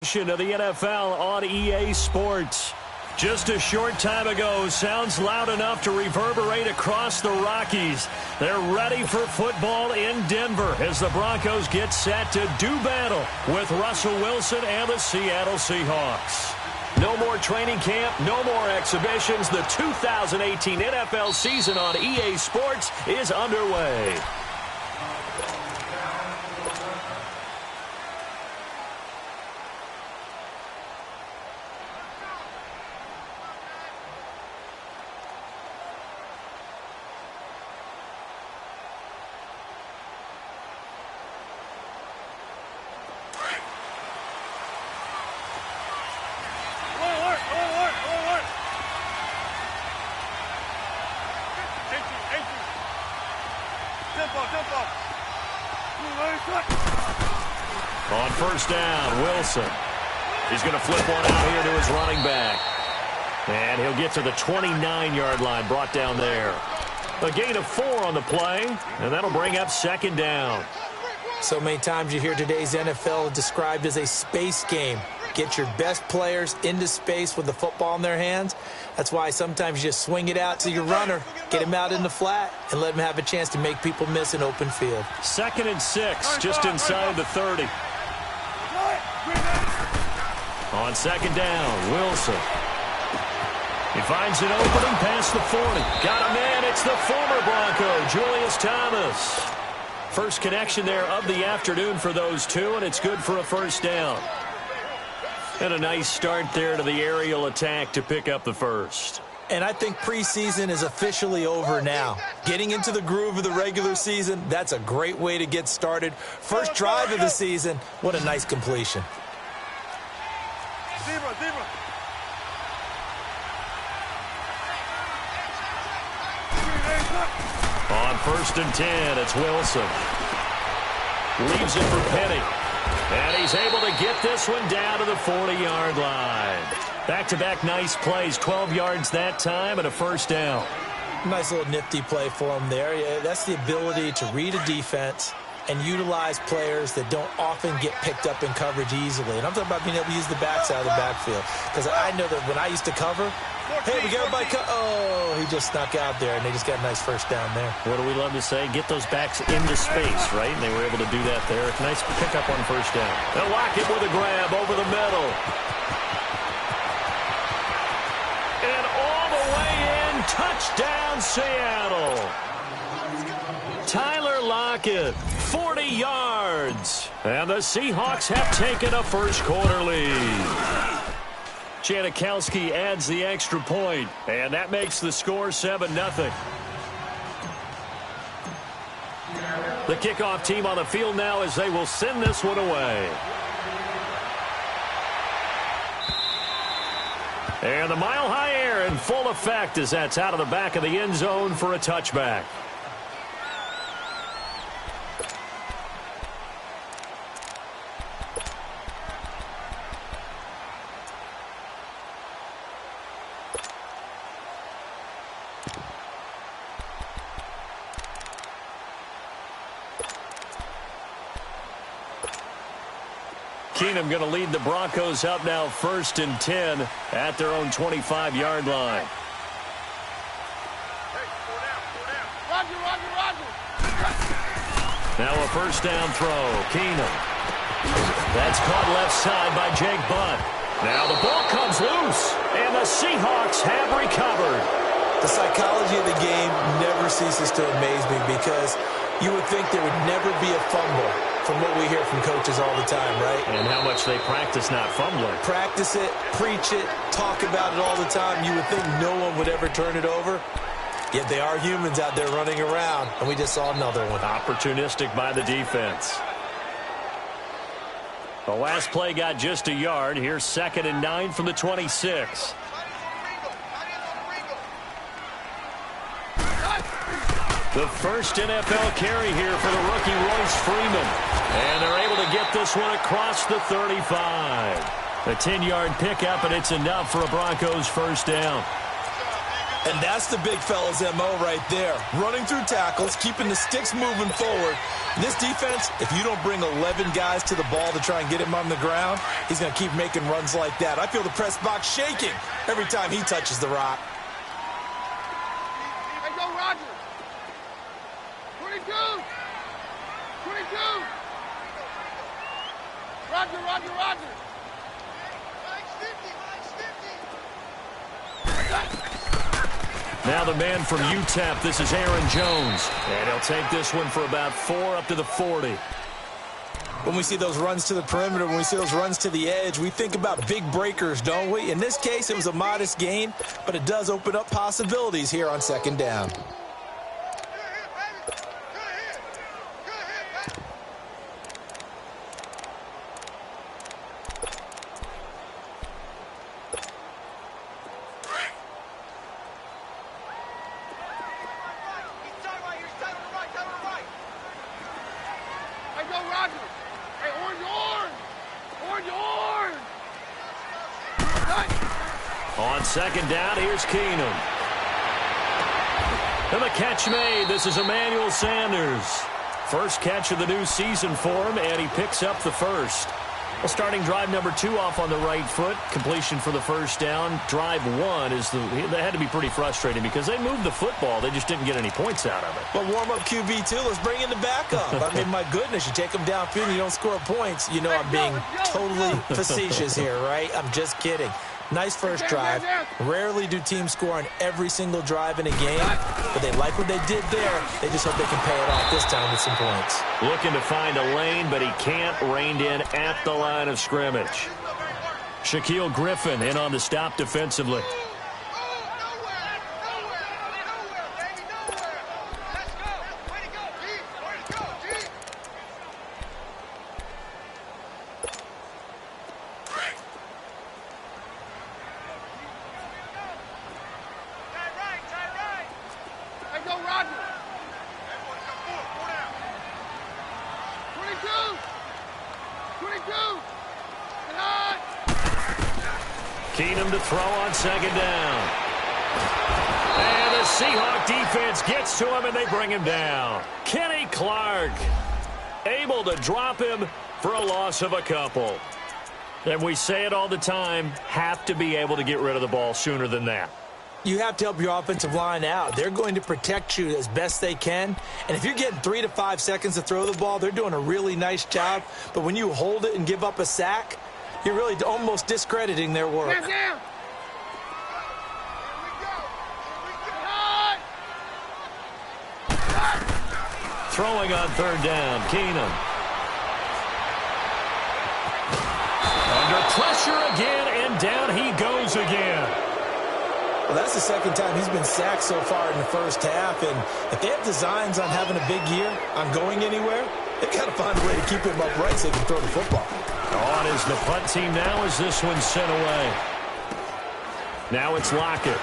Of the NFL on EA Sports. Just a short time ago, sounds loud enough to reverberate across the Rockies. They're ready for football in Denver as the Broncos get set to do battle with Russell Wilson and the Seattle Seahawks. No more training camp, no more exhibitions. The 2018 NFL season on EA Sports is underway. On first down, Wilson. He's going to flip one out here to his running back. And he'll get to the 29-yard line, brought down there. A gain of 4 on the play, and that'll bring up second down. So many times you hear today's NFL described as a space game. Get your best players into space with the football in their hands. That's why sometimes you just swing it out to your runner, get him out in the flat, and let him have a chance to make people miss an open field. 2nd and 6, just inside the 30. On second down, Wilson. He finds an opening past the 40. Got a man. It's the former Bronco, Julius Thomas. First connection there of the afternoon for those two, and it's good for a first down. And a nice start there to the aerial attack to pick up the first. And I think preseason is officially over now. Getting into the groove of the regular season, that's a great way to get started. First drive of the season, what a nice completion. On 1st and 10, it's Wilson. Leaves it for Penny. And he's able to get this one down to the 40-yard line. Back-to-back nice plays, 12 yards that time and a first down. Nice little nifty play for him there. Yeah, that's the ability to read a defense and utilize players that don't often get picked up in coverage easily. And I'm talking about being able to use the backside of the backfield. Because I know that when I used to cover, hey, we got everybody oh, he just snuck out there, and they just got a nice first down there. What do we love to say? Get those backs into space, right? And they were able to do that there. Nice pickup on first down. They'll lock it with a grab over the middle. And all the way in, touchdown Seattle. Tyler Lockett, 40 yards. And the Seahawks have taken a first-quarter lead. Janikowski adds the extra point, and that makes the score 7-0. The kickoff team on the field now as they will send this one away. And the mile-high air in full effect as that's out of the back of the end zone for a touchback. Keenum going to lead the Broncos up now 1st and 10 at their own 25-yard line. Now a first down throw. Keenum. That's caught left side by Jake Butt. Now the ball comes loose, and the Seahawks have recovered. The psychology of the game never ceases to amaze me because you would think there would never be a fumble from what we hear from coaches all the time, right? And how much they practice not fumbling. Practice it, preach it, talk about it all the time. You would think no one would ever turn it over. Yet they are humans out there running around, and we just saw another one. Opportunistic by the defense. The last play got just a yard. Here's 2nd and 9 from the 26. The first NFL carry here for the rookie Royce Freeman. And they're able to get this one across the 35. A 10-yard pickup, and it's enough for a Broncos first down. And that's the big fella's MO right there. Running through tackles, keeping the sticks moving forward. And this defense, if you don't bring 11 guys to the ball to try and get him on the ground, he's going to keep making runs like that. I feel the press box shaking every time he touches the rock. Hey, go Roger. 22. 22. Roger, Roger, Roger. Now the man from UTEP, this is Aaron Jones. And he'll take this one for about 4 up to the 40. When we see those runs to the perimeter, when we see those runs to the edge, we think about big breakers, don't we? In this case, it was a modest gain, but it does open up possibilities here on second down. On second down, here's Keenum. And the catch made. This is Emmanuel Sanders. First catch of the new season for him, and he picks up the first. Well, starting drive number 2 off on the right foot. Completion for the first down. Drive 1 is that had to be pretty frustrating because they moved the football. They just didn't get any points out of it. But warm-up QB2, let's bring in the backup. I mean, my goodness, you take them downfield and you don't score points. You know I'm being totally facetious here, right? I'm just kidding. Nice first drive. Rarely do teams score on every single drive in a game, but they like what they did there. They just hope they can pay it off this time with some points. Looking to find a lane, but he can't. Reined in at the line of scrimmage. Shaquille Griffin in on the stop defensively. Keenum to throw on second down. And the Seahawk defense gets to him, and they bring him down. Kenny Clark able to drop him for a loss of a couple. And we say it all the time, have to be able to get rid of the ball sooner than that. You have to help your offensive line out. They're going to protect you as best they can. And if you're getting 3 to 5 seconds to throw the ball, they're doing a really nice job. But when you hold it and give up a sack, you're really almost discrediting their work. Throwing on third down, Keenum. Under pressure again, and down he goes again. Well, that's the second time he's been sacked so far in the first half, and if they have designs on having a big year, on going anywhere, they've got to find a way to keep him upright so they can throw the football. On is the punt team now as this one's sent away. Now it's Lockett.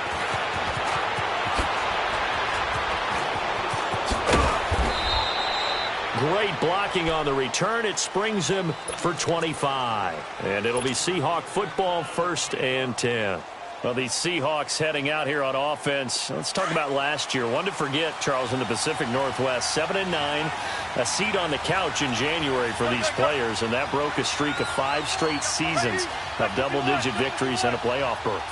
Great blocking on the return. It springs him for 25. And it'll be Seahawk football, 1st and 10. Well, these Seahawks heading out here on offense. Let's talk about last year. One to forget, Charles, in the Pacific Northwest. 7-9, a seat on the couch in January for these players, and that broke a streak of 5 straight seasons of double-digit victories and a playoff berth.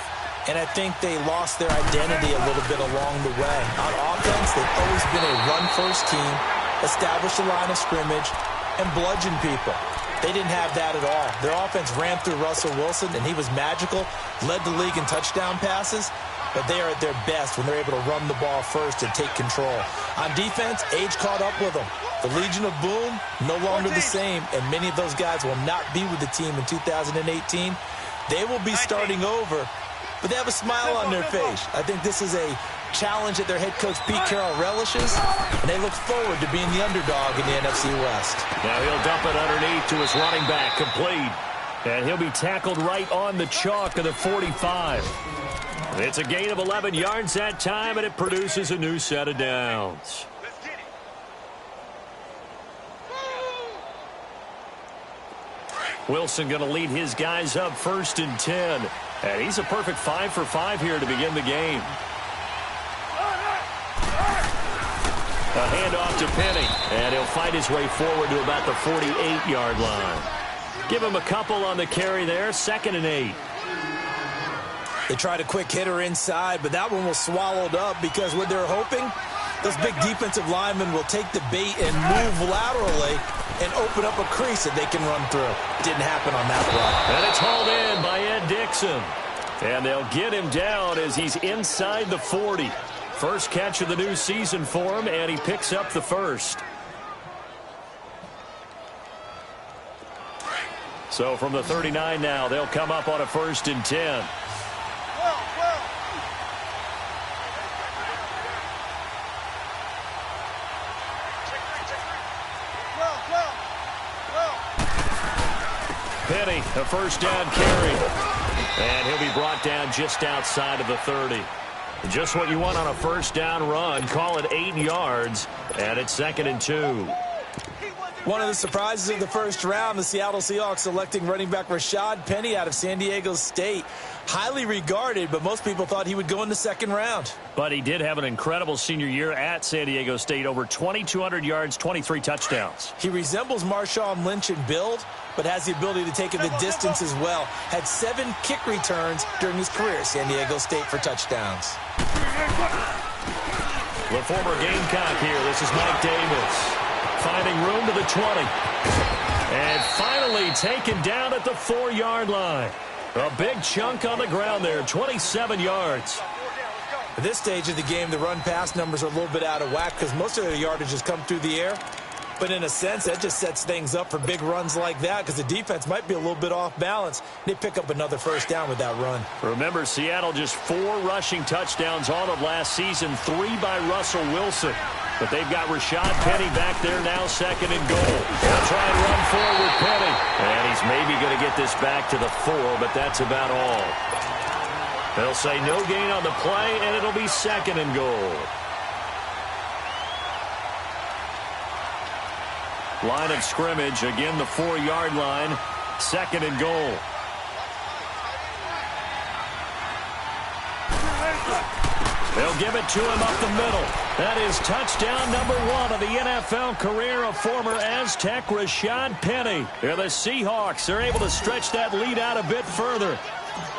And I think they lost their identity a little bit along the way. On offense, they've always been a run-first team, establish a line of scrimmage, and bludgeon people. They didn't have that at all. Their offense ran through Russell Wilson, and he was magical, led the league in touchdown passes, but they are at their best when they're able to run the ball first and take control. On defense, age caught up with them. The Legion of Boom, no longer the same, and many of those guys will not be with the team in 2018. They will be starting over, but they have a smile on their face. I think this is a challenge that their head coach Pete Carroll relishes, and they look forward to being the underdog in the NFC West. Now he'll dump it underneath to his running back, complete. And he'll be tackled right on the chalk of the 45. It's a gain of 11 yards that time, and it produces a new set of downs. Wilson going to lead his guys up 1st and 10. And he's a perfect 5 for 5 here to begin the game. A handoff to Penny, and he'll fight his way forward to about the 48-yard line. Give him a couple on the carry there, 2nd and 8. They tried a quick hitter inside, but that one was swallowed up because what they're hoping, those big defensive linemen will take the bait and move laterally and open up a crease that they can run through. Didn't happen on that play. And it's hauled in by Ed Dixon. And they'll get him down as he's inside the 40. First catch of the new season for him, and he picks up the first. So from the 39 now, they'll come up on a 1st and 10. Penny, a 1st down carry. And he'll be brought down just outside of the 30. Just what you want on a 1st down run. Call it 8 yards, and it's 2nd and 2. One of the surprises of the first round, the Seattle Seahawks selecting running back Rashad Penny out of San Diego State. Highly regarded, but most people thought he would go in the 2nd round. But he did have an incredible senior year at San Diego State. Over 2,200 yards, 23 touchdowns. He resembles Marshawn Lynch in build, but has the ability to take it the distance as well. Had 7 kick returns during his career at San Diego State for touchdowns. The former Gamecock here. This is Mike Davis. Finding room to the 20. And finally taken down at the 4-yard line. A big chunk on the ground there, 27 yards. At this stage of the game, the run-pass numbers are a little bit out of whack because most of their yardage has come through the air. But in a sense, that just sets things up for big runs like that because the defense might be a little bit off balance. They pick up another 1st down with that run. Remember, Seattle just 4 rushing touchdowns all of last season, 3 by Russell Wilson. But they've got Rashad Penny back there now, 2nd and goal. They'll try and run forward with Penny. And he's maybe going to get this back to the 4, but that's about all. They'll say no gain on the play, and it'll be 2nd and goal. Line of scrimmage, again the 4-yard line, 2nd and goal. They'll give it to him up the middle. That is touchdown number 1 of the NFL career of former Aztec Rashad Penny. Here the Seahawks are able to stretch that lead out a bit further.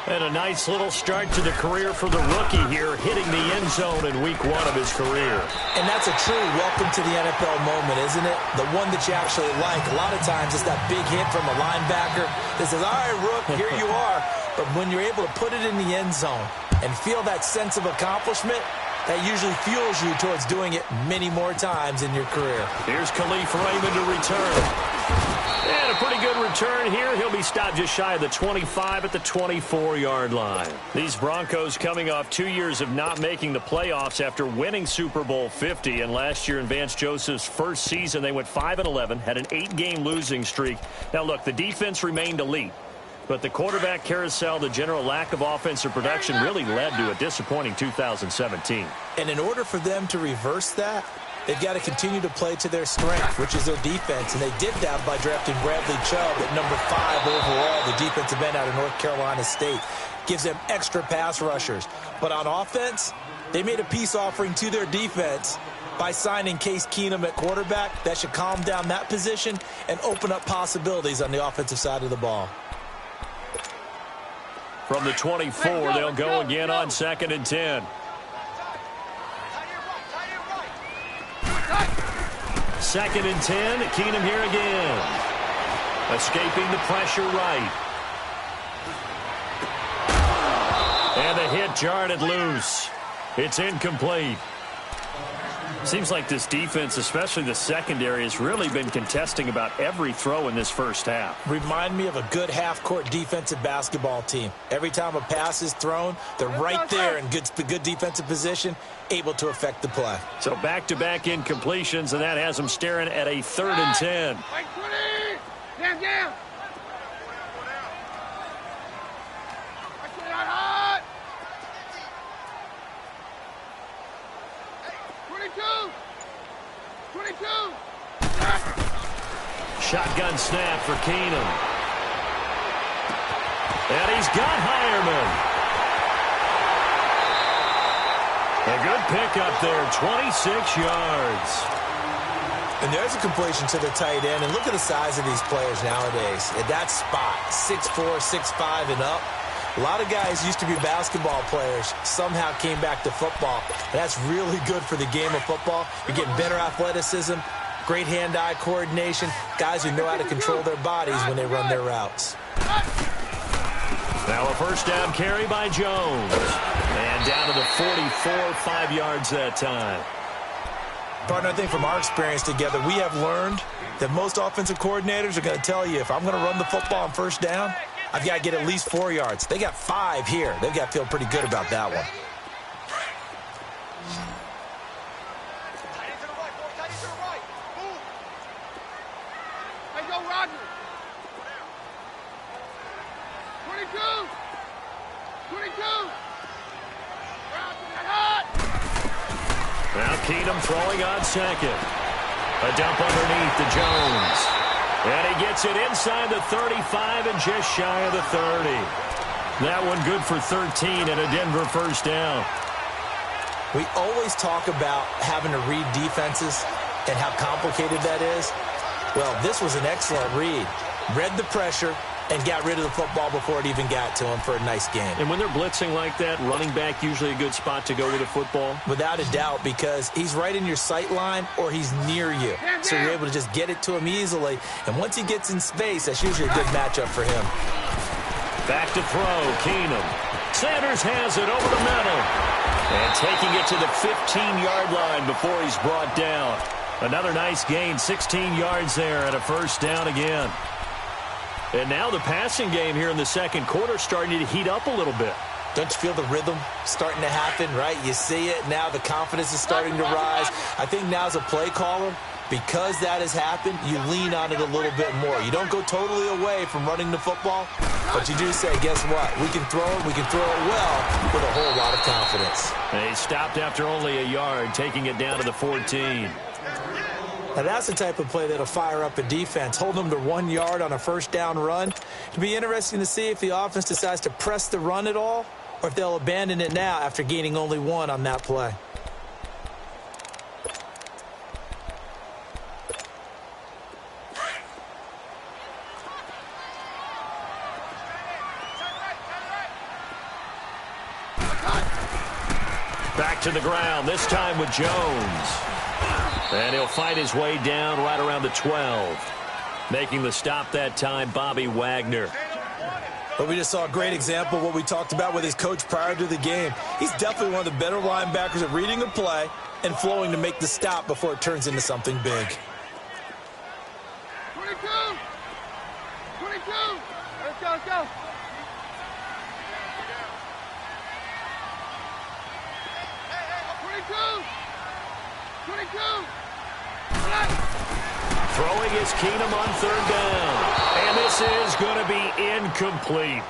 And a nice little start to the career for the rookie here, hitting the end zone in week 1 of his career. And that's a true welcome to the NFL moment, isn't it? The one that you actually like. A lot of times it's that big hit from a linebacker that says, all right, Rook, here you are. But when you're able to put it in the end zone and feel that sense of accomplishment, that usually fuels you towards doing it many more times in your career. Here's Khalif Raymond to return. And a pretty good return here. He'll be stopped just shy of the 25 at the 24-yard line. These Broncos coming off 2 years of not making the playoffs after winning Super Bowl 50. And last year in Vance Joseph's first season, they went 5-11, had an 8-game losing streak. Now, look, the defense remained elite. But the quarterback carousel, the general lack of offensive production really led to a disappointing 2017. And in order for them to reverse that, they've got to continue to play to their strength, which is their defense. And they did that by drafting Bradley Chubb at number 5 overall, the defensive end out of North Carolina State. Gives them extra pass rushers. But on offense, they made a peace offering to their defense by signing Case Keenum at quarterback. That should calm down that position and open up possibilities on the offensive side of the ball. From the 24, they'll go again on 2nd and 10. Second and 10, Keenum here again. Escaping the pressure right. And the hit jarred it loose. It's incomplete. Seems like this defense, especially the secondary, has really been contesting about every throw in this first half. Remind me of a good half-court defensive basketball team. Every time a pass is thrown, they're right there in good defensive position, able to affect the play. So back-to-back incompletions, and that has them staring at a 3rd and 10. Down. Shotgun snap for Keenum. And he's got Hireman. A good pickup there, 26 yards. And there's a completion to the tight end. And look at the size of these players nowadays. At that spot, 6'4", 6'5", and up. A lot of guys used to be basketball players, somehow came back to football. And that's really good for the game of football. You're getting better athleticism, great hand-eye coordination, guys who know how to control their bodies when they run their routes. Now a first down carry by Jones. And down to the 44, 5 yards that time. Partner, I think from our experience together, we have learned that most offensive coordinators are going to tell you, if I'm going to run the football on first down, I've got to get at least 4 yards. They got 5 here. They've got to feel pretty good about that one. Hey, go, Roger. 22. 22. Roger, that hot. Now Keenum throwing on second. A dump underneath to Jones. And he gets it inside the 35 and just shy of the 30. That one good for 13 and a Denver first down. We always talk about having to read defenses and how complicated that is. Well, this was an excellent read. Read the pressure and got rid of the football before it even got to him for a nice game. And when they're blitzing like that, running back usually a good spot to go with a football? Without a doubt, because he's right in your sight line or he's near you. So you're able to just get it to him easily. And once he gets in space, that's usually a good matchup for him. Back to throw, Keenum. Sanders has it over the middle. And taking it to the 15-yard line before he's brought down. Another nice gain, 16 yards there and a first down again. And now the passing game here in the second quarter starting to heat up a little bit. Don't you feel the rhythm starting to happen, right? You see it. Now the confidence is starting to rise. I think now as a play caller, because that has happened, you lean on it a little bit more. You don't go totally away from running the football, but you do say, guess what? We can throw it. We can throw it well with a whole lot of confidence. They stopped after only a yard, taking it down to the 14. Now, that's the type of play that'll fire up a defense. Hold them to 1 yard on a first down run. It'll be interesting to see if the offense decides to press the run at all or if they'll abandon it now after gaining only 1 on that play. Back to the ground, this time with Jones. And he'll fight his way down right around the 12. Making the stop that time, Bobby Wagner. But we just saw a great example of what we talked about with his coach prior to the game. He's definitely one of the better linebackers at reading a play and flowing to make the stop before it turns into something big. 22. 22. Let's go, let's go. Throwing is Keenum on third down. And this is going to be incomplete.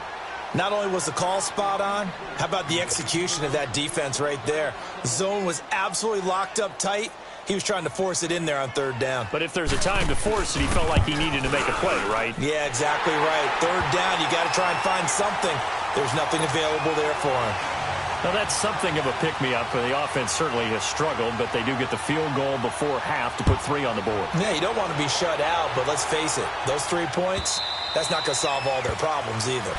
Not only was the call spot on, how about the execution of that defense right there? The zone was absolutely locked up tight. He was trying to force it in there on third down. But if there's a time to force it, he felt like he needed to make a play, right? Yeah, exactly right. Third down, you got to try and find something. There's nothing available there for him. Now, that's something of a pick-me-up. The offense certainly has struggled, but they do get the field goal before half to put 3 on the board. Yeah, you don't want to be shut out, but let's face it, those 3 points, that's not going to solve all their problems either.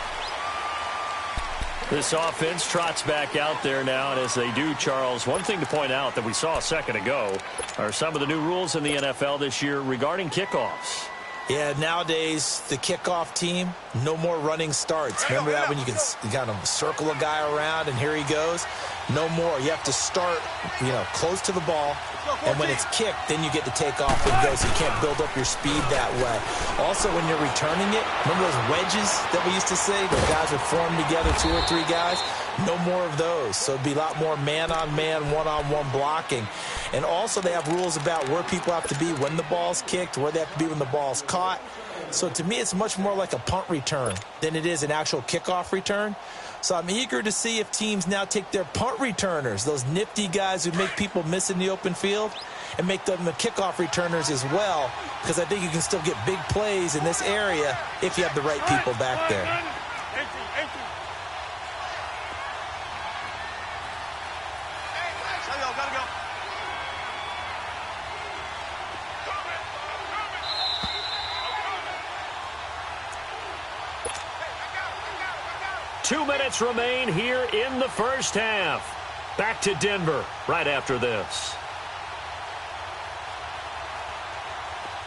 This offense trots back out there now, and as they do, Charles, one thing to point out that we saw a second ago are some of the new rules in the NFL this year regarding kickoffs. Yeah, nowadays, the kickoff team, no more running starts. Remember that when you can kind of circle a guy around and here he goes? No more. You have to start, close to the ball. And when it's kicked, then you get to take off and go, so you can't build up your speed that way. Also, when you're returning it, remember those wedges that we used to say? The guys would form together, 2 or 3 guys. No more of those. So it'd be a lot more man-on-man, one-on-one blocking. And also they have rules about where people have to be when the ball's kicked, where they have to be when the ball's caught. So to me, it's much more like a punt return than it is an actual kickoff return. So I'm eager to see if teams now take their punt returners, those nifty guys who make people miss in the open field, and make them the kickoff returners as well, because I think you can still get big plays in this area if you have the right people back there. gotta go. 2 minutes remain here in the first half. Back to Denver right after this.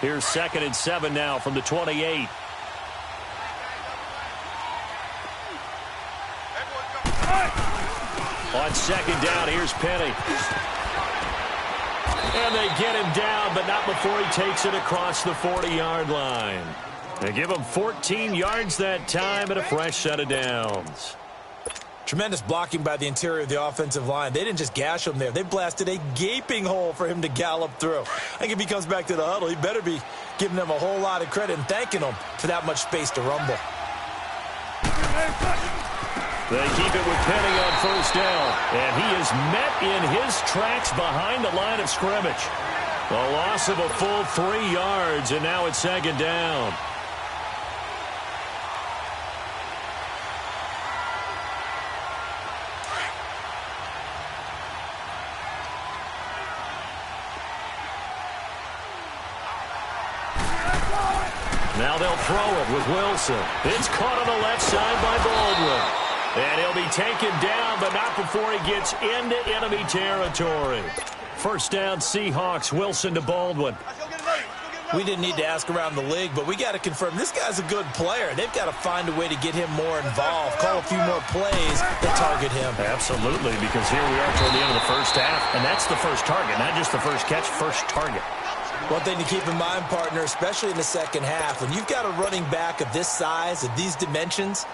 Here's 2nd and 7 now from the 28. On 2nd down, here's Penny. And they get him down, but not before he takes it across the 40-yard line. They give him 14 yards that time and a fresh set of downs. Tremendous blocking by the interior of the offensive line. They didn't just gash him there. They blasted a gaping hole for him to gallop through. I think if he comes back to the huddle, he better be giving them a whole lot of credit and thanking them for that much space to rumble. They keep it with Penny on 1st down. And he is met in his tracks behind the line of scrimmage. A loss of a full 3 yards, and now it's 2nd down. Now they'll throw it with Wilson. It's caught on the left side by Baldwin. And he'll be taken down, but not before he gets into enemy territory. 1st down, Seahawks. Wilson to Baldwin. We didn't need to ask around the league, but we got to confirm this guy's a good player. They've got to find a way to get him more involved, call a few more plays that target him. Absolutely, because here we are toward the end of the first half, and that's the first target, not just the first catch, first target. One thing to keep in mind, partner, especially in the second half, when you've got a running back of this size, of these dimensions,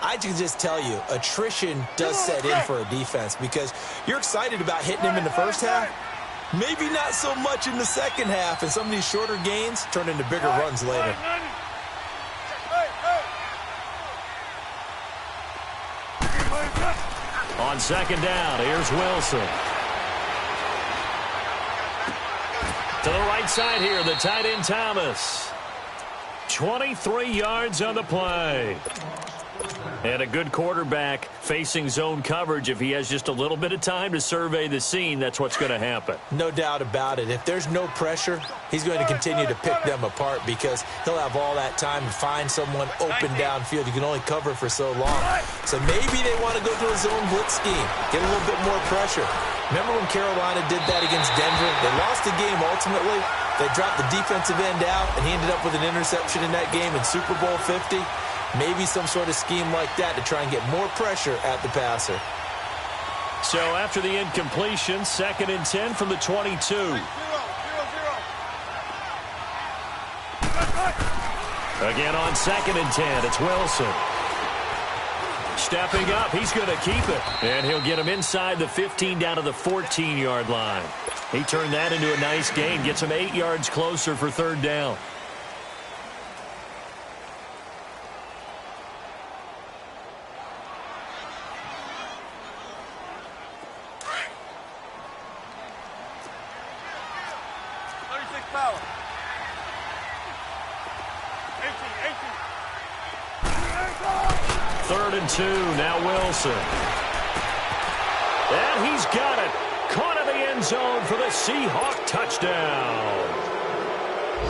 I can just tell you, attrition does set in for a defense because you're excited about hitting him in the first half. Maybe not so much in the second half, and some of these shorter gains turn into bigger runs later. On 2nd down, here's Wilson. To the right side here, the tight end Thomas. 23 yards on the play. And a good quarterback facing zone coverage. If he has just a little bit of time to survey the scene, that's what's going to happen. No doubt about it. If there's no pressure, he's going to continue to pick them apart because he'll have all that time to find someone open downfield. You can only cover for so long. So maybe they want to go to a zone blitz scheme, get a little bit more pressure. Remember when Carolina did that against Denver? They lost the game ultimately. They dropped the defensive end out, and he ended up with an interception in that game in Super Bowl 50. Maybe some sort of scheme like that to try and get more pressure at the passer. So after the incompletion, 2nd and 10 from the 22. Again on 2nd and 10, it's Wilson. Stepping up, he's going to keep it. And he'll get him inside the 15 down to the 14-yard line. He turned that into a nice gain, gets him 8 yards closer for 3rd down. Power. 3rd and 2, now Wilson. And he's got it. Caught in the end zone for the Seahawk touchdown.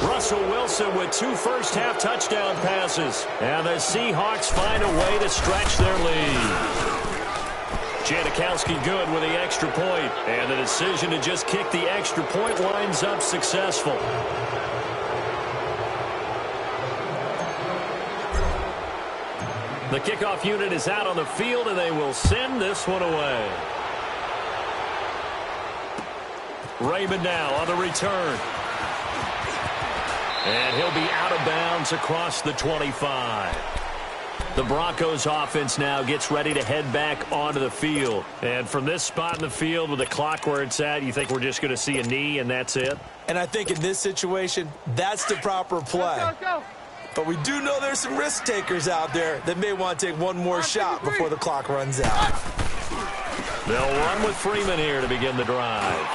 Russell Wilson with 2 first-half touchdown passes. And the Seahawks find a way to stretch their lead. Janikowski good with the extra point. And the decision to just kick the extra point winds up successful. The kickoff unit is out on the field, and they will send this one away. Raymond now on the return. And he'll be out of bounds across the 25. The Broncos offense now gets ready to head back onto the field. And from this spot in the field with the clock where it's at, you think we're just going to see a knee and that's it? And I think in this situation, that's the proper play. Go, go. But we do know there's some risk takers out there that may want to take one more shot before the clock runs out. They'll run with Freeman here to begin the drive.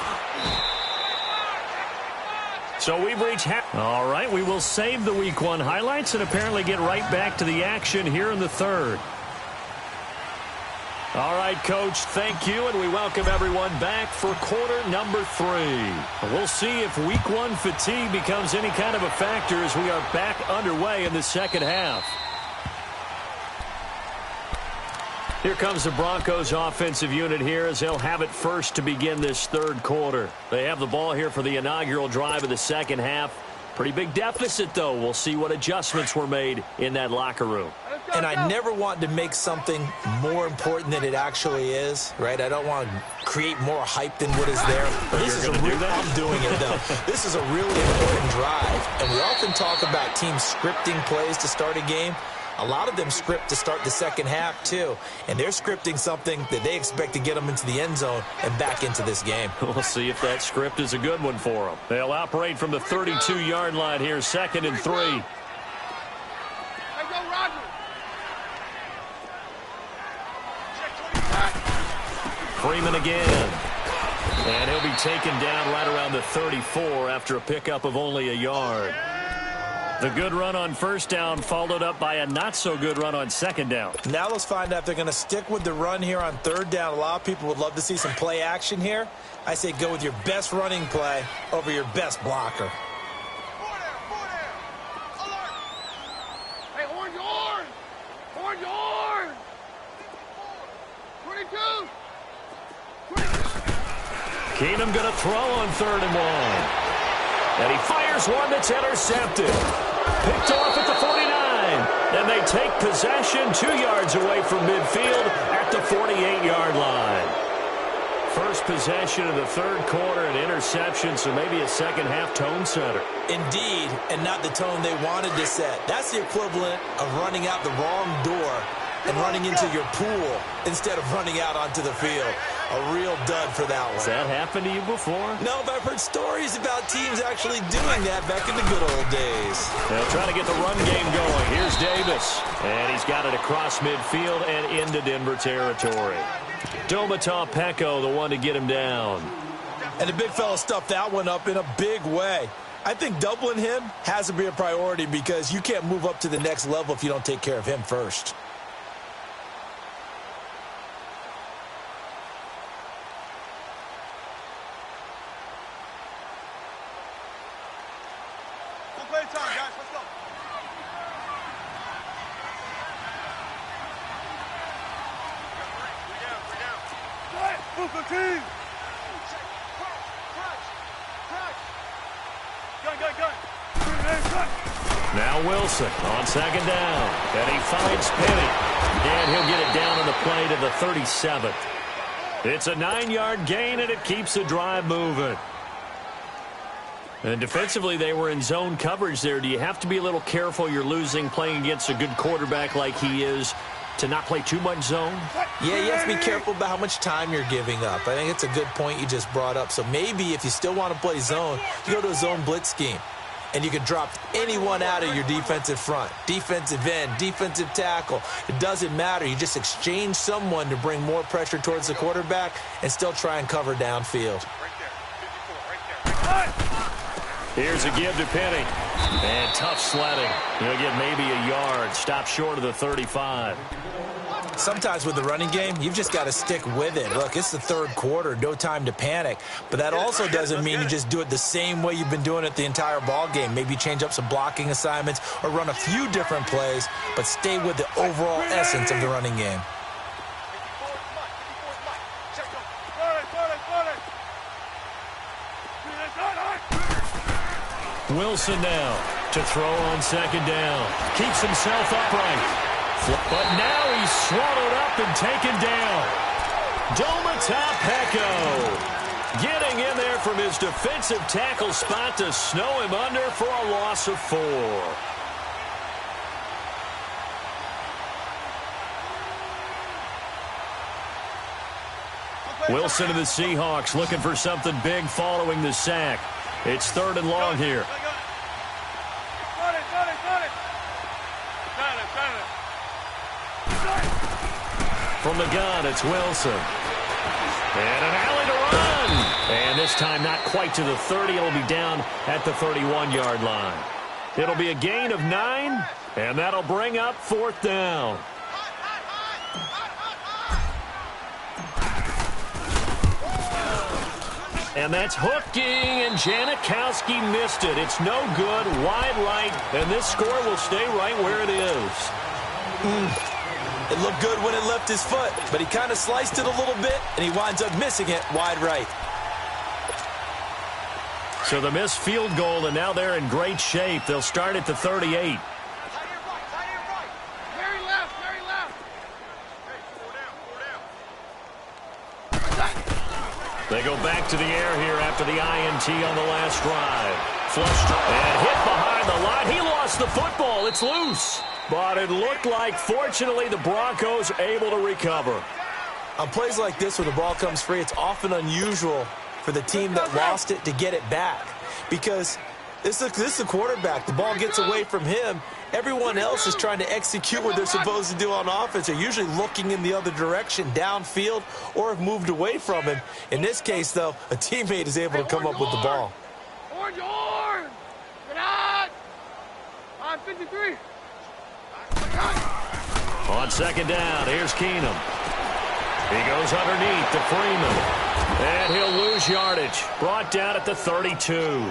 So we've reached half. All right, we will save the Week 1 highlights and apparently get right back to the action here in the 3rd. All right. right, Coach, thank you, and we welcome everyone back for quarter number 3. We'll see if week 1 fatigue becomes any kind of a factor as we are back underway in the second half. Here comes the Broncos offensive unit here as they'll have it first to begin this third quarter. They have the ball here for the inaugural drive of the second half. Pretty big deficit, though. We'll see what adjustments were made in that locker room. And I never want to make something more important than it actually is, right? I don't want to create more hype than what is there. But this is a real, I'm doing it, though. This is a really important drive. And we often talk about teams scripting plays to start a game. A lot of them script to start the second half, too. And they're scripting something that they expect to get them into the end zone and back into this game. We'll see if that script is a good one for them. They'll operate from the 32-yard line here, 2nd and 3. Hey, go, Roger. Freeman again. And he'll be taken down right around the 34 after a pickup of only a yard. The good run on first down followed up by a not-so-good run on second down. Now let's find out if they're going to stick with the run here on third down. A lot of people would love to see some play action here. I say go with your best running play over your best blocker. Hey, orange, orange. Orange, orange. 22. Keenum going to throw on 3rd and 1. And he fires one that's intercepted. Picked off at the 49. And they take possession 2 yards away from midfield at the 48-yard line. First possession of the third quarter, an interception, so maybe a second-half tone setter. Indeed, and not the tone they wanted to set. That's the equivalent of running out the wrong door and running into your pool instead of running out onto the field. A real dud for that one. Has that happened to you before? No, but I've heard stories about teams actually doing that back in the good old days. They'll try to get the run game going. Here's Davis. And he's got it across midfield and into Denver territory. Domata Peko, the one to get him down. And the big fella stuffed that one up in a big way. I think doubling him has to be a priority because you can't move up to the next level if you don't take care of him first. Now Wilson on second down. And he finds Penny. And he'll get it down on the play to the 37th. It's a 9-yard gain, and it keeps the drive moving. And defensively, they were in zone coverage there. Do you have to be a little careful? You're losing playing against a good quarterback like he is to not play too much zone? Yeah, you have to be careful about how much time you're giving up. I think it's a good point you just brought up. So maybe if you still want to play zone, you go to a zone blitz scheme. And you can drop anyone out of your defensive front. Defensive end, defensive tackle. It doesn't matter. You just exchange someone to bring more pressure towards the quarterback and still try and cover downfield. Here's a give to Penny. And tough sledding. He'll get maybe a yard. Stop short of the 35. Sometimes with the running game, you've just got to stick with it. Look, it's the third quarter, no time to panic. But that also doesn't mean you just do it the same way you've been doing it the entire ball game. Maybe change up some blocking assignments or run a few different plays, but stay with the overall essence of the running game. Wilson now to throw on second down. Keeps himself upright. But now he's swallowed up and taken down. Domata Peko getting in there from his defensive tackle spot to snow him under for a loss of 4. Wilson and the Seahawks looking for something big following the sack. It's 3rd and long here. From the gun, it's Wilson. And an alley to run. And this time not quite to the 30. It'll be down at the 31-yard line. It'll be a gain of 9, and that'll bring up 4th down. And that's hooking, and Janikowski missed it. It's no good, wide right, and this score will stay right where it is. It looked good when it left his foot, but he kind of sliced it a little bit, and he winds up missing it wide right. So the missed field goal, and now they're in great shape. They'll start at the 38. They go back to the air here after the INT on the last drive. Flushed and hit behind the line. He lost the football. It's loose. But it looked like, fortunately, the Broncos able to recover. On plays like this where the ball comes free, it's often unusual for the team that lost it to get it back. Because this is a quarterback. The ball gets away from him. Everyone else is trying to execute what they're supposed to do on offense. They're usually looking in the other direction, downfield, or have moved away from him. In this case, though, a teammate is able to come up with the ball. Orange! Get out! On 53. On second down, here's Keenum. He goes underneath to Freeman. And he'll lose yardage. Brought down at the 32.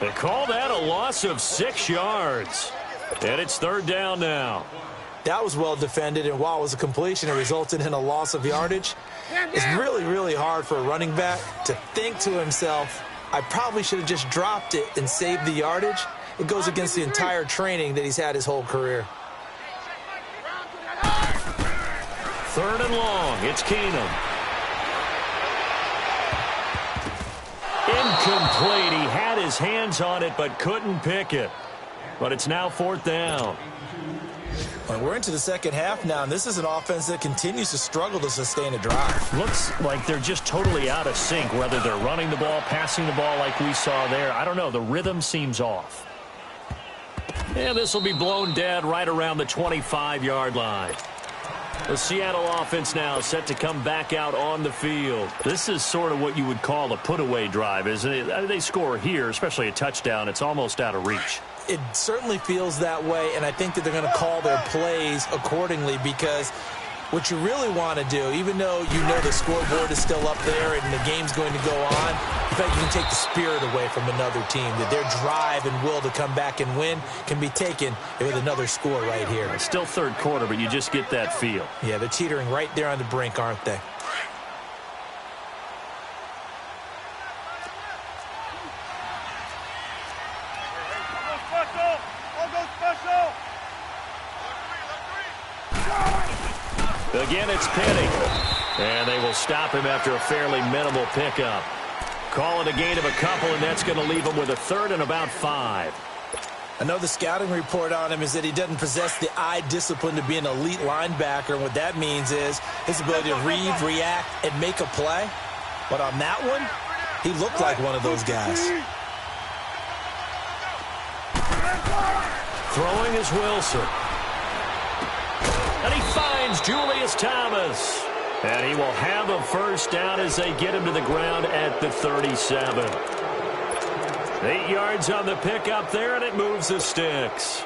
They call that a loss of 6 yards. And it's third down now. That was well defended, and while it was a completion, it resulted in a loss of yardage. It's really, really hard for a running back to think to himself, I probably should have just dropped it and saved the yardage. It goes against the entire training that he's had his whole career. Third and long. It's Keenum. Incomplete. He had his hands on it but couldn't pick it. But it's now fourth down. Well, we're into the second half now, and this is an offense that continues to struggle to sustain a drive. Looks like they're just totally out of sync, whether they're running the ball, passing the ball like we saw there. I don't know. The rhythm seems off. And this will be blown dead right around the 25-yard line. The Seattle offense now set to come back out on the field. This is sort of what you would call a put-away drive, isn't it? They score here, especially a touchdown. It's almost out of reach. It certainly feels that way, and I think that they're going to call their plays accordingly, because what you really want to do, even though you know the scoreboard is still up there and the game's going to go on, in fact, you can take the spirit away from another team, that their drive and will to come back and win can be taken with another score right here. It's still third quarter, but you just get that feel. Yeah, they're teetering right there on the brink, aren't they? Again, it's Penny. And they will stop him after a fairly minimal pickup. Call it a gain of a couple, and that's going to leave him with a third and about 5. Another scouting report on him is that he doesn't possess the eye discipline to be an elite linebacker. And what that means is his ability to read, react, and make a play. But on that one, he looked like one of those guys. Throwing is Wilson. And he finds Julius Thomas. And he will have a first down as they get him to the ground at the 37. 8 yards on the pickup there, and it moves the sticks.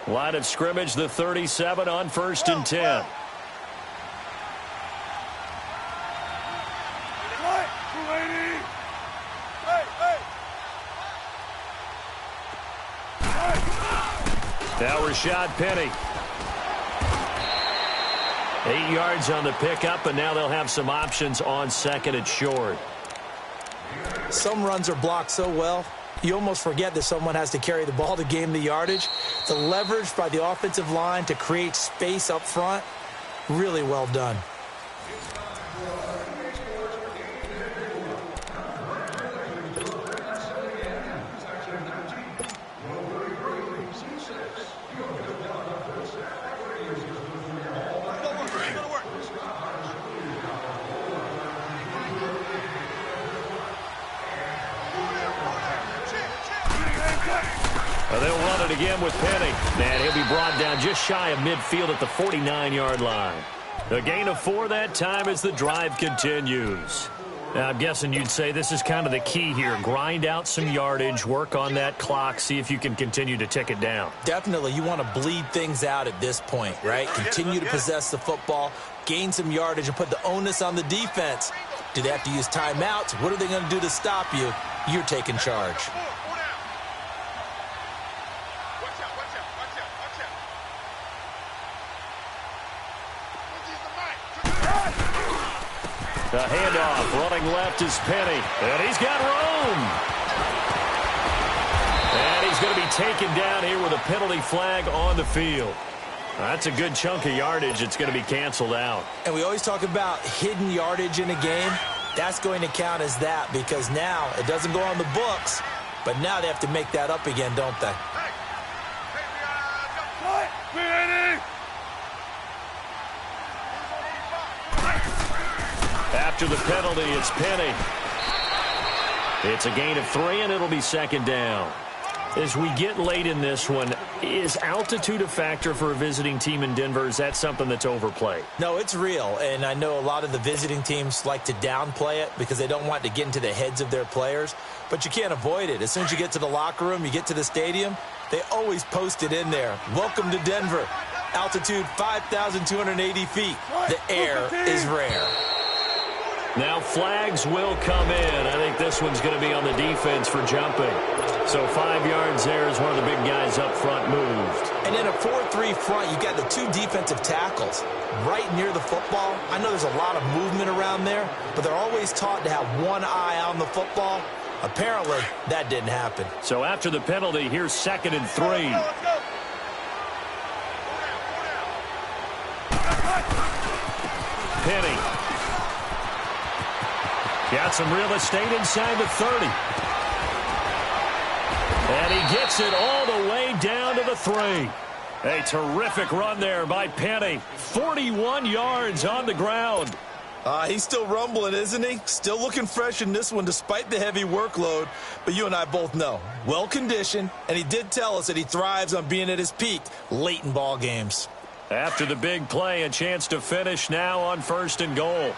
Line of scrimmage, the 37 on 1st and 10. Now Rashad Penny. 8 yards on the pickup, and now they'll have some options on 2nd and short. Some runs are blocked so well, you almost forget that someone has to carry the ball to gain the yardage. The leverage by the offensive line to create space up front, really well done. They'll run it again with Penny. And he'll be brought down just shy of midfield at the 49-yard line. A gain of 4 that time as the drive continues. I'm guessing you'd say this is kind of the key here. Grind out some yardage, work on that clock, see if you can continue to tick it down. Definitely. You want to bleed things out at this point, right? Continue to possess the football, gain some yardage, and put the onus on the defense. Do they have to use timeouts? What are they going to do to stop you? You're taking charge. The handoff, running left is Penny, and he's got room. And he's going to be taken down here with a penalty flag on the field. That's a good chunk of yardage. It's going to be canceled out. And we always talk about hidden yardage in a game. That's going to count as that because now it doesn't go on the books, but now they have to make that up again, don't they? After the penalty, it's Penny. It's a gain of 3, and it'll be second down. As we get late in this one, is altitude a factor for a visiting team in Denver? Is that something that's overplayed? No, it's real, and I know a lot of the visiting teams like to downplay it because they don't want to get into the heads of their players, but you can't avoid it. As soon as you get to the locker room, you get to the stadium, they always post it in there. Welcome to Denver. Altitude 5,280 feet. The air is rare. Now flags will come in. I think this one's going to be on the defense for jumping. So 5 yards there as one of the big guys up front moved. And in a 4-3 front, you've got the 2 defensive tackles right near the football. I know there's a lot of movement around there, but they're always taught to have one eye on the football. Apparently, that didn't happen. So after the penalty, here's 2nd and 3. Penny. Got some real estate inside the 30. And he gets it all the way down to the 3. A terrific run there by Penny. 41 yards on the ground. He's still rumbling, isn't he? Still looking fresh in this one despite the heavy workload. But you and I both know, well-conditioned, and he did tell us that he thrives on being at his peak late in ball games. After the big play, a chance to finish now on 1st and goal.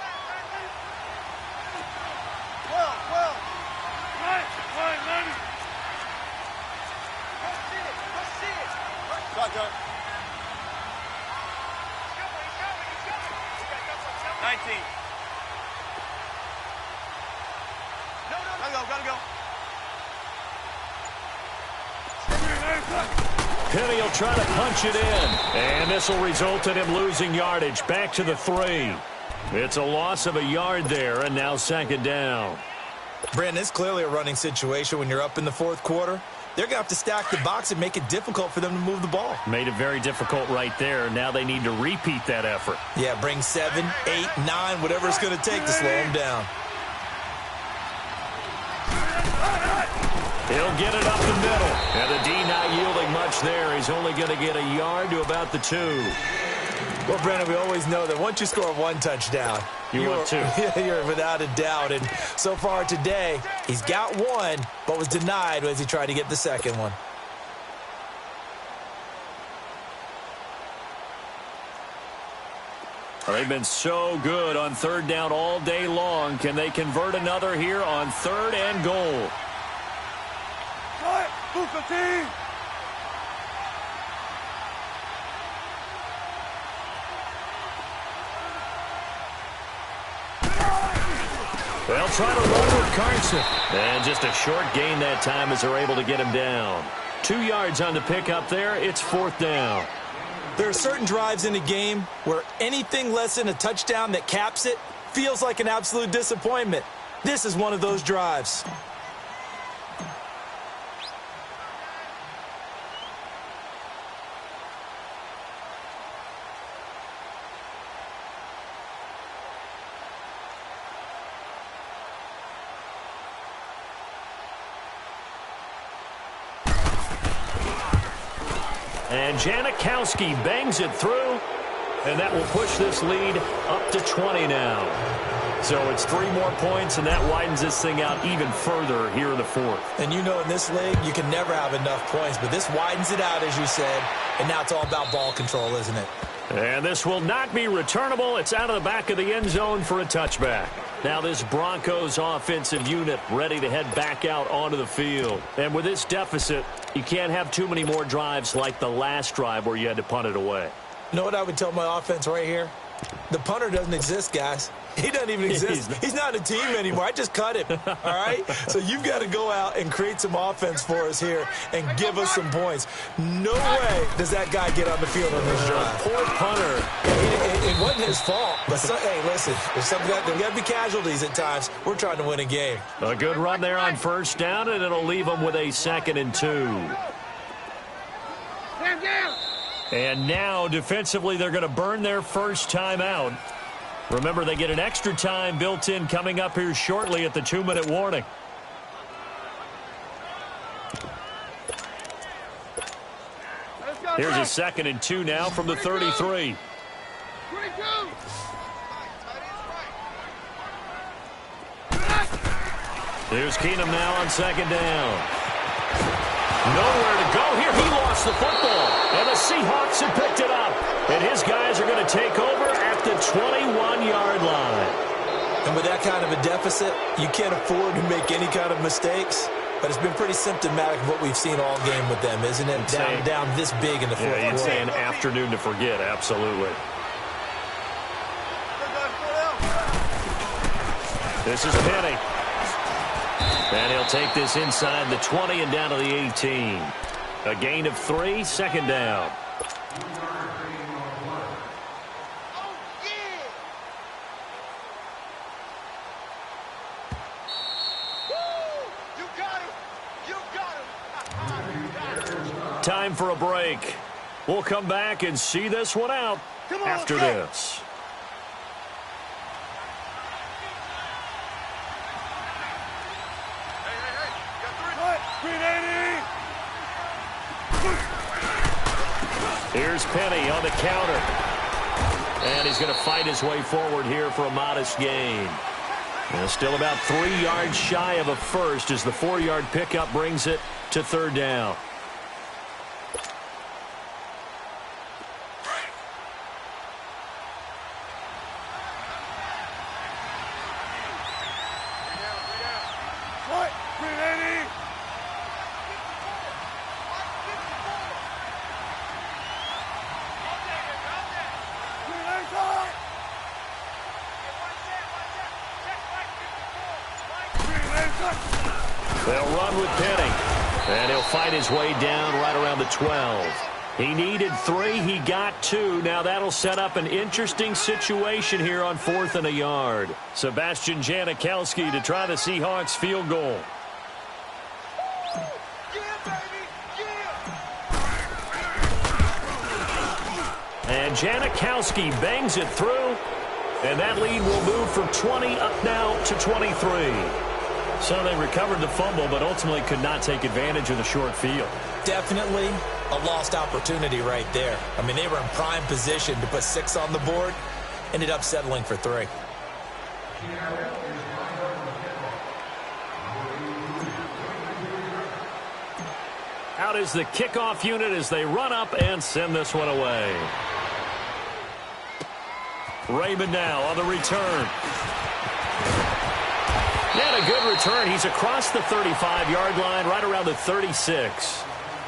Penny will try to punch it in, and this will result in him losing yardage back to the 3. It's a loss of a yard there, and now 2nd down. Brandon, it's clearly a running situation when you're up in the 4th quarter. They're going to have to stack the box and make it difficult for them to move the ball. Made it very difficult right there. Now they need to repeat that effort. Yeah, bring 7, 8, 9, whatever it's going to take to slow them down. He'll get it up the middle. And the D not yielding much there. He's only going to get a yard to about the 2. Well, Brandon, we always know that once you score 1 touchdown, you're 2. You're without a doubt. And so far today, he's got 1, but was denied as he tried to get the 2nd one. Well, they've been so good on 3rd down all day long. Can they convert another here on 3rd and goal? They'll try to run with Carson. And just a short gain that time as they're able to get him down. 2 yards on the pickup there. It's 4th down. There are certain drives in a game where anything less than a touchdown that caps it feels like an absolute disappointment. This is one of those drives. And Janikowski bangs it through, and that will push this lead up to 20 now. So it's 3 more points, and that widens this thing out even further here in the 4th. And you know in this league, you can never have enough points, but this widens it out, as you said, and now it's all about ball control, isn't it? And this will not be returnable. It's out of the back of the end zone for a touchback. Now this Broncos offensive unit ready to head back out onto the field. And with this deficit, you can't have too many more drives like the last drive where you had to punt it away. You know what I would tell my offense right here? The punter doesn't exist, guys. He doesn't even exist. He's not a team anymore. I just cut him, all right? So you've got to go out and create some offense for us here and give us some points. No way does that guy get on the field on this drive. Poor punter. It wasn't his fault. But, hey, listen, there's got to be casualties at times. We're trying to win a game. A good run there on first down, and it'll leave them with a 2nd and 2. And now, defensively, they're going to burn their first time out. Remember, they get an extra time built in coming up here shortly at the 2-minute warning. Here's a 2nd and 2 now from the 33. Here's Keenum now on 2nd down. Nowhere to go here. He lost the football. And the Seahawks have picked it up. And his guys are going to take over at the 21-yard line. And with that kind of a deficit, you can't afford to make any kind of mistakes. But it's been pretty symptomatic of what we've seen all game with them, isn't it? Down this big in the fourth quarter. You'd say an afternoon to forget, absolutely. This is Penny. And he'll take this inside the 20 and down to the 18. A gain of 3, 2nd down. Time for a break. We'll come back and see this one out after this. Here's Penny on the counter. And he's going to fight his way forward here for a modest gain. And still about 3 yards shy of a first as the 4-yard pickup brings it to 3rd down. They'll run with Penny. And he'll fight his way down right around the 12. He needed 3. He got 2. Now that'll set up an interesting situation here on 4th and a yard. Sebastian Janikowski to try the Seahawks field goal. And Janikowski bangs it through. And that lead will move from 20 up now to 23. So they recovered the fumble, but ultimately could not take advantage of the short field. Definitely a lost opportunity right there. I mean, they were in prime position to put 6 on the board. Ended up settling for 3. Out is the kickoff unit as they run up and send this one away. Raymond now on the return. And a good return. He's across the 35-yard line, right around the 36.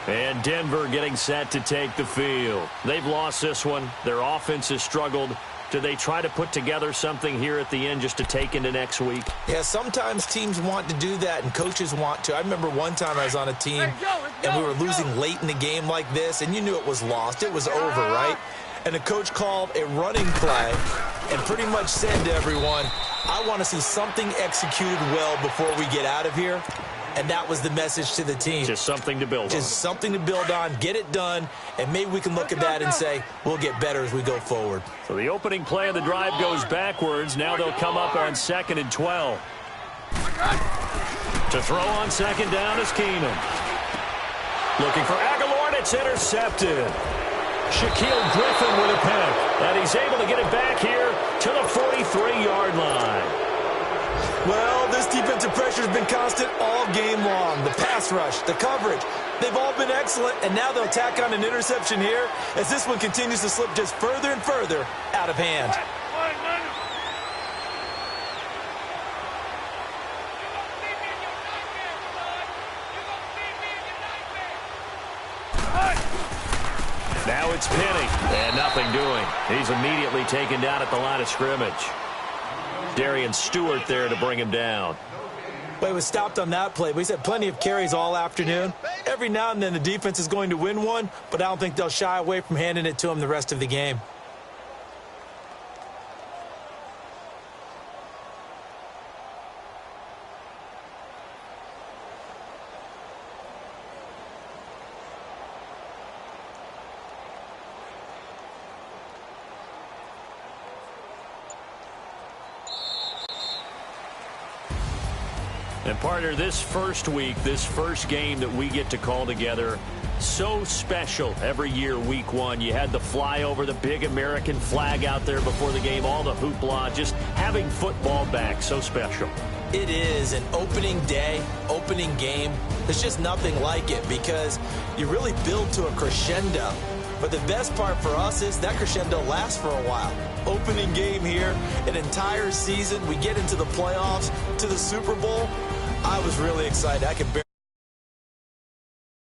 And Denver getting set to take the field. They've lost this one. Their offense has struggled. Do they try to put together something here at the end just to take into next week? Yeah, sometimes teams want to do that and coaches want to. I remember one time I was on a team and we were losing late in the game like this, and you knew it was lost. It was over, right? And the coach called a running play and pretty much said to everyone, I want to see something executed well before we get out of here. And that was the message to the team. Just something to build on. Just something to build on, get it done, and maybe we can look at that and say, we'll get better as we go forward. So the opening play of the drive goes backwards. Now they'll come up on 2nd and 12. To throw on 2nd down is Keenum. Looking for Aguilar, and it's intercepted. Shaquille Griffin with a pick, and he's able to get it back here to the 43-yard line. Well, this defensive pressure has been constant all game long. The pass rush, the coverage, They've all been excellent, and now they'll tack on an interception here as this one continues to slip just further and further out of hand. Now it's Penny, and nothing doing. He's immediately taken down at the line of scrimmage. Darian Stewart there to bring him down. But he was stopped on that play. We've had plenty of carries all afternoon. Every now and then the defense is going to win one, but I don't think they'll shy away from handing it to him the rest of the game. And partner, this first week, this first game that we get to call together, so special every year, week one. You had the flyover, the big American flag out there before the game, all the hoopla, just having football back, so special. It is an opening day, opening game. There's just nothing like it because you really build to a crescendo. But the best part for us is that crescendo lasts for a while. Opening game here, an entire season. We get into the playoffs, to the Super Bowl. I was really excited. I could barely